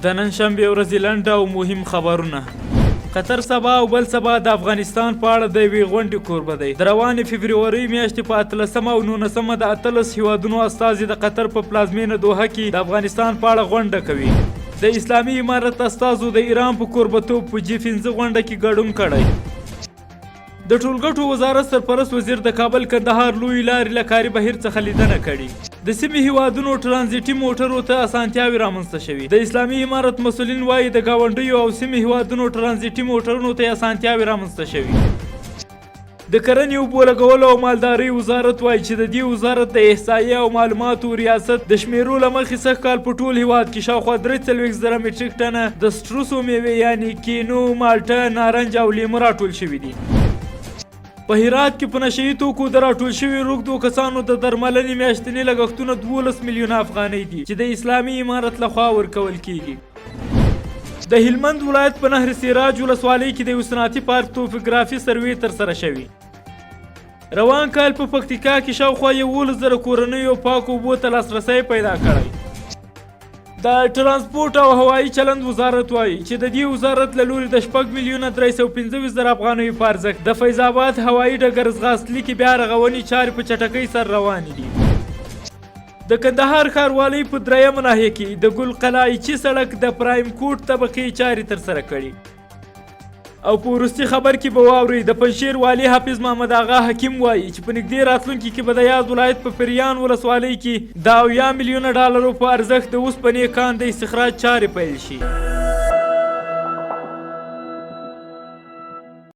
د نن شنبې ورځې لنډ او مهم خبرونه. قطر سبا او بل سبا د افغانستان په اړه د یوې غونډې کوربه دی. د روانې فبرورۍ میاشتې په 18 او 19 د 18 هیوادونو استازي د قطر په پلازمینه دوحه کې د افغانستان په اړه غونډه کوي. د اسلامي امارت استازو د ایران په کوربتوب په G15 غونډه کې ګډون کړی. د ټولګټو وزارت سرپرست وزیر د کابل کندهار لوی لارې له کاري بهیر څخه لیدنه کړې. د سیمې هیوادونو ټرانزیټي موټرو ته اسانتیاوې رامنځته شوي. د اسلامي امارت مسؤلین وایي د ګاونډیو او سیمې هیوادونو ټرانزیټي موټرونو ته اسانتیاوې رامنځته شوي. د کرنې اوبو لګولو او مالدارۍ وزارت وایي چې د دې وزارت د احصایې او معلوماتو ریاست د شمیرو له مخې سږ کال په ټول هیواد کې شاوخوا 43,000 میټریک ټنه د سټروسو میوې یعنې کینو، مالټه، نارنج او لیمو راټول شوي دي. په هرات کې په نشهیي توکو د راټول شوي روږدو کسانو د درملنې میاشتني لګښتونه 12 میلیونه افغانۍ دي چې د اسلامي امارت لخوا ورکول کیږي. د هلمند ولایت په نهر سراج ولسوالۍ کې د یو صنعتي پارک توفوګرافي سروې ترسره شوي. روان کال په پکتیکا کې شاوخوا 11,000 کورنیو پاکو اوبو ته لاسرسی پیدا کړی. د ټرانسپورټ او هوایي چلند وزارت وایي چې د دې وزارت له لوري د 4,325,000 افغانیو په ارزښت د فیض آباد هوایي ډګر ځغاستلي کې بیا رغونې چارې په چټکۍ سره روانې دي. د کندهار ښاروالۍ په 3مه ناحیه کې د ګل قلعهچي سړک د پرایم کوټ طبقې چارې ترسره کړي. او په وروستي خبر کې به واورئ د پنجشیر والي حافظ محمد آغا حکیم وایي چې په نږدې راتلونکي کې به د یاد ولایت په پریان ولسوالۍ کې د 80 میلیونه ډالرو په ارزښت د اوسپنې کان د استخراج چارې پیل شي.